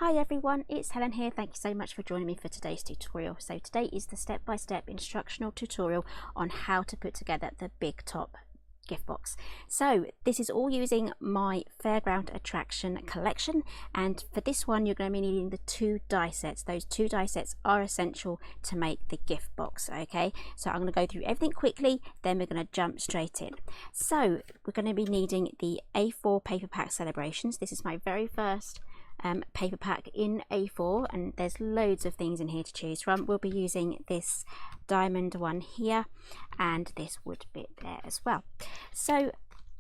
Hi everyone, it's Helen here. Thank you so much for joining me for today's tutorial. So today is the step-by-step instructional tutorial on how to put together the big top gift box. So this is all using my Fairground Attraction Collection, and for this one you're going to be needing the 2 die sets. Those 2 die sets are essential to make the gift box. Okay, so I'm going to go through everything quickly, then we're going to jump straight in. So we're going to be needing the A4 paper pack celebrations. This is my very first paper pack in A4, and there's loads of things in here to choose from. We'll be using this diamond one here and this wood bit there as well. So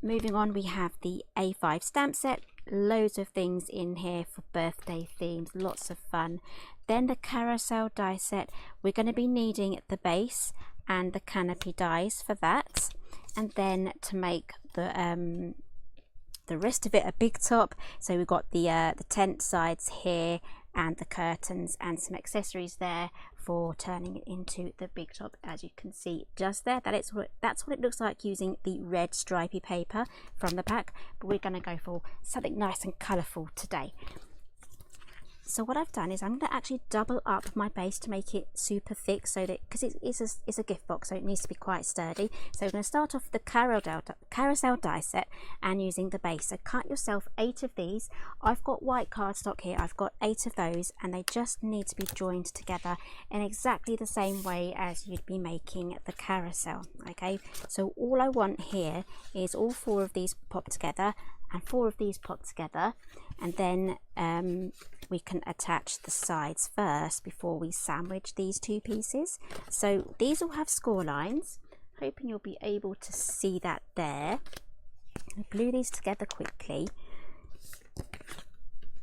moving on, we have the A5 stamp set, loads of things in here for birthday themes, lots of fun. Then the Carousel die set, we're going to be needing the base and the canopy dies for that, and then to make the rest of it a big top, so we've got the tent sides here and the curtains and some accessories there for turning it into the big top, as you can see just there. That's what it looks like using the red stripy paper from the pack, but we're going to go for something nice and colourful today. So what I've done is I'm going to actually double up my base to make it super thick, so that because it's a gift box, so it needs to be quite sturdy. So we're going to start off with the Carousel die set and using the base. So cut yourself 8 of these. I've got white cardstock here, I've got 8 of those, and they just need to be joined together in exactly the same way as you'd be making the carousel. Okay, so all I want here is all 4 of these pop together and 4 of these pop together, and then we can attach the sides first before we sandwich these 2 pieces. So these will have score lines, hoping you'll be able to see that there. I'll glue these together quickly.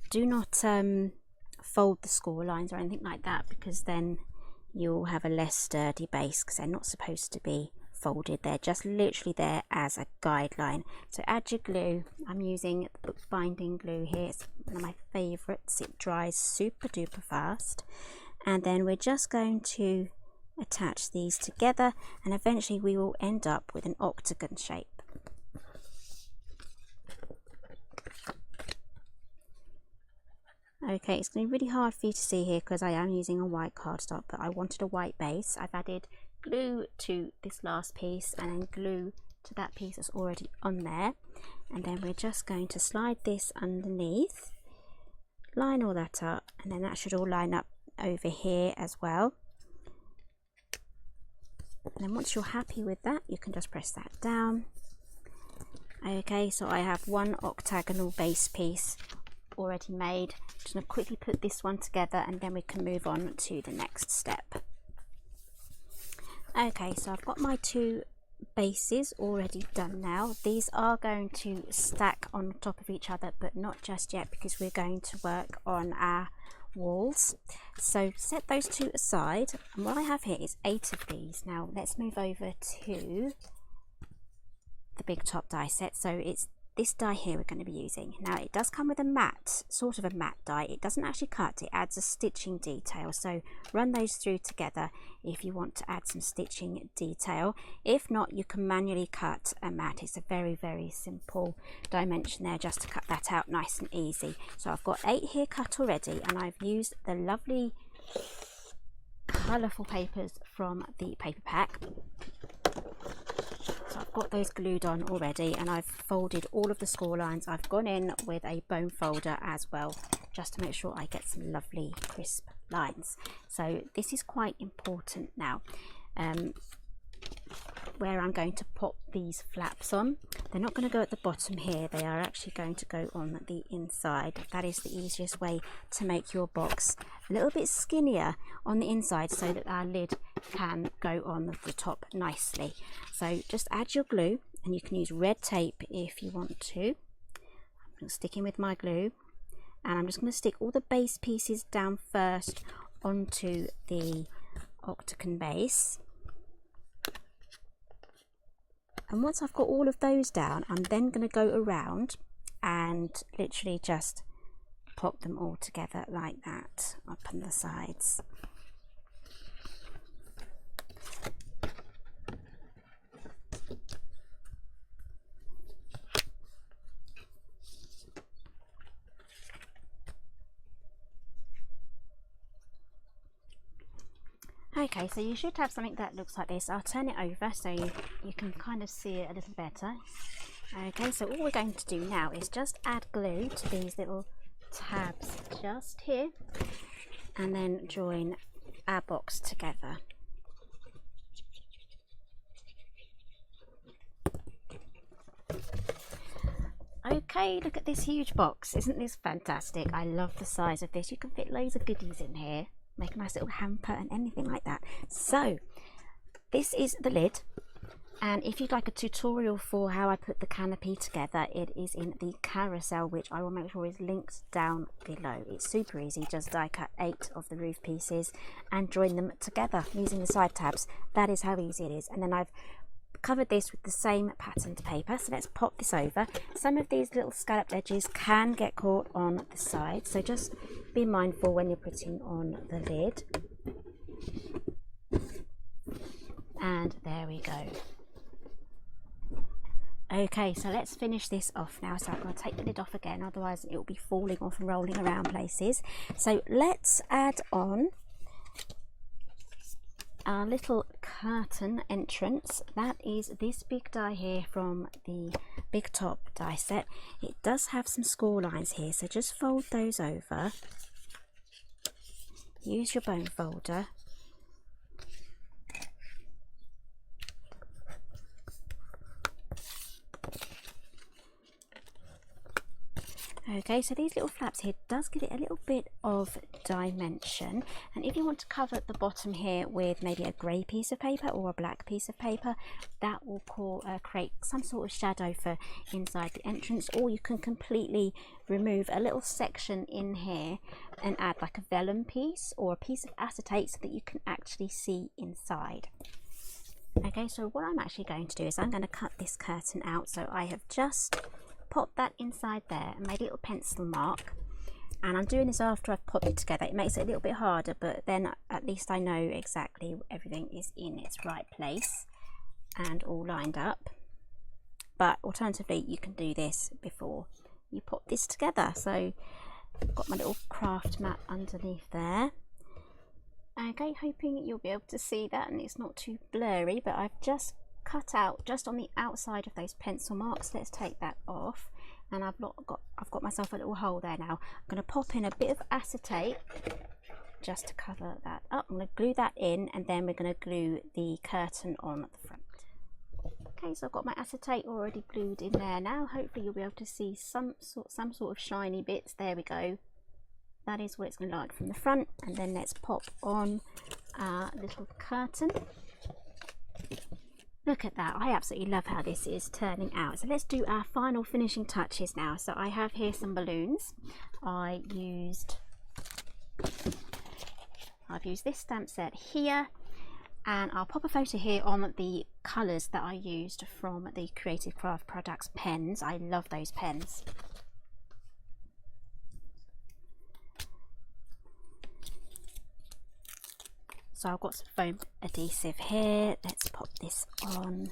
Do not fold the score lines or anything like that, because then you'll have a less sturdy base, because they're not supposed to be folded. They're just literally there as a guideline. So add your glue. I'm using the bookbinding glue here. It's one of my favorites. It dries super duper fast, and then we're just going to attach these together, and eventually we will end up with an octagon shape. Okay, it's going to be really hard for you to see here because I am using a white cardstock, but I wanted a white base. I've added glue to this last piece and then glue to that piece that's already on there, and then we're just going to slide this underneath, line all that up, and then that should all line up over here as well. And then once you're happy with that, you can just press that down. Okay, so I have one octagonal base piece already made. Just going to quickly put this one together and then we can move on to the next step. Okay, so I've got my 2 bases already done now. These are going to stack on top of each other, but not just yet, because we're going to work on our walls. So set those 2 aside, and what I have here is 8 of these. Now let's move over to the big top die set. So it's this die here we're going to be using. Now it does come with a matte, sort of a matte die. It doesn't actually cut, it adds a stitching detail. So run those through together if you want to add some stitching detail. If not, you can manually cut a matte. It's a very, very simple dimension there, just to cut that out nice and easy. So I've got 8 here cut already, and I've used the lovely colourful papers from the paper pack. So I've got those glued on already, and I've folded all of the score lines. I've gone in with a bone folder as well, just to make sure I get some lovely crisp lines. So this is quite important now. Where I'm going to pop these flaps on, they're not going to go at the bottom here, they are actually going to go on the inside. That is the easiest way to make your box a little bit skinnier on the inside, so that our lid can go on the top nicely. So just add your glue, and you can use red tape if you want to. I'm sticking with my glue, and I'm just going to stick all the base pieces down first onto the octagon base. And once I've got all of those down, I'm then going to go around and literally just pop them all together like that up on the sides. Okay, so you should have something that looks like this. I'll turn it over so you can kind of see it a little better. Okay, so all we're going to do now is just add glue to these little tabs just here, and then join our box together. Okay, look at this huge box. Isn't this fantastic? I love the size of this. You can fit loads of goodies in here, make a nice little hamper and anything like that. So this is the lid, and if you'd like a tutorial for how I put the canopy together, it is in the Carousel, which I will make sure is linked down below. It's super easy. Just die cut 8 of the roof pieces and join them together using the side tabs. That is how easy it is. And then I've covered this with the same patterned paper, so let's pop this over. Some of these little scalloped edges can get caught on the side, so just be mindful when you're putting on the lid. And there we go. Okay, so let's finish this off now. So I'm going to take the lid off again, otherwise it will be falling off and rolling around places. So let's add on our little curtain entrance. That is this big die here from the Big Top die set. It does have some score lines here, so just fold those over. Use your bone folder. Okay, so these little flaps here does give it a little bit of dimension, and if you want to cover the bottom here with maybe a grey piece of paper or a black piece of paper, that will create some sort of shadow for inside the entrance. Or you can completely remove a little section in here and add like a vellum piece or a piece of acetate so that you can actually see inside. Okay, so what I'm actually going to do is I'm going to cut this curtain out. So I have just pop that inside there and made a little pencil mark, and I'm doing this after I've popped it together. It makes it a little bit harder, but then at least I know exactly everything is in its right place and all lined up. But alternatively, you can do this before you pop this together. So I've got my little craft mat underneath there. Okay, hoping you'll be able to see that and it's not too blurry, but I've just cut out just on the outside of those pencil marks. Let's take that off, and I've got myself a little hole there now. I'm going to pop in a bit of acetate just to cover that up. I'm going to glue that in, and then we're going to glue the curtain on at the front. Okay, so I've got my acetate already glued in there now. Hopefully you'll be able to see some sort of shiny bits. There we go. That is what it's going to look like from the front. And then let's pop on our little curtain. Look at that. I absolutely love how this is turning out. So let's do our final finishing touches now. So I have here some balloons. I've used this stamp set here, and I'll pop a photo here on the colours that I used from the Creative Craft Products pens. I love those pens. So I've got some foam adhesive here. Let's pop this on.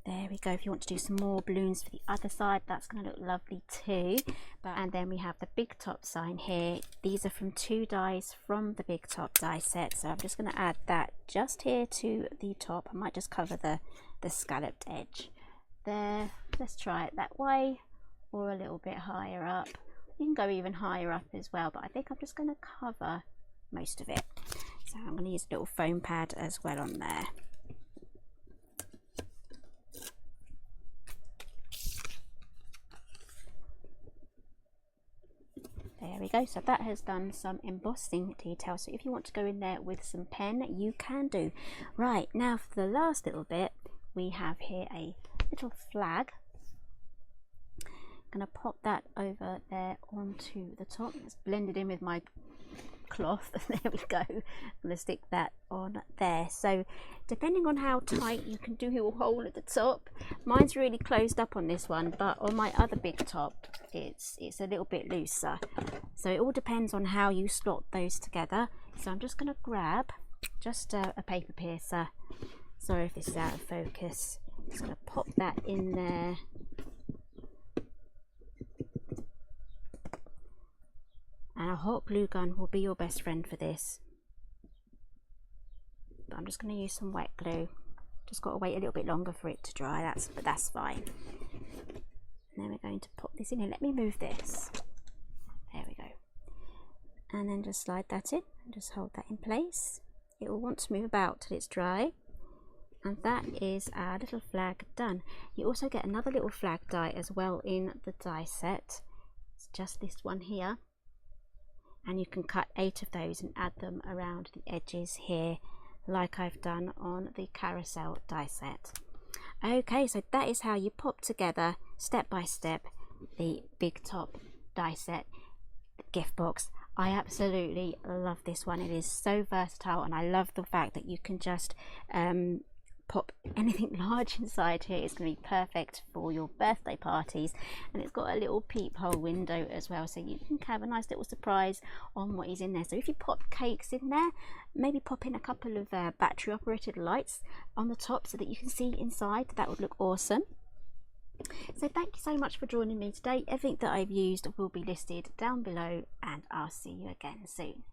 There we go. If you want to do some more balloons for the other side, that's going to look lovely too. And then we have the Big Top sign here. These are from 2 dies from the Big Top die set. So I'm just going to add that just here to the top. I might just cover the scalloped edge there. Let's try it that way, or a little bit higher up. You can go even higher up as well, but I think I'm just going to cover most of it. So I'm going to use a little foam pad as well on there. There we go. So that has done some embossing detail. So if you want to go in there with some pen, you can do. Right, now for the last little bit, we have here a little flag. I'm going to pop that over there onto the top. It's blended in with my cloth. There we go. I'm going to stick that on there. So depending on how tight you can do your hole at the top, mine's really closed up on this one, but on my other Big Top it's a little bit looser. So it all depends on how you slot those together. So I'm just going to grab just a paper piercer. Sorry if this is out of focus. Just going to pop that in there. And a hot glue gun will be your best friend for this. I'm just going to use some wet glue. Just got to wait a little bit longer for it to dry, but that's fine. And then we're going to pop this in here. Let me move this. There we go. And then just slide that in and just hold that in place. It will want to move about till it's dry. And that is our little flag done. You also get another little flag die as well in the die set. It's just this one here. And you can cut 8 of those and add them around the edges here, like I've done on the Carousel die set. Okay, so that is how you pop together step by step the big top die set gift box. I absolutely love this one. It is so versatile, and I love the fact that you can just pop anything large inside here. It's going to be perfect for your birthday parties, and it's got a little peephole window as well, so you can have a nice little surprise on what is in there. So if you pop cakes in there, maybe pop in a couple of battery operated lights on the top so that you can see inside. That would look awesome. So thank you so much for joining me today. Everything that I've used will be listed down below, and I'll see you again soon.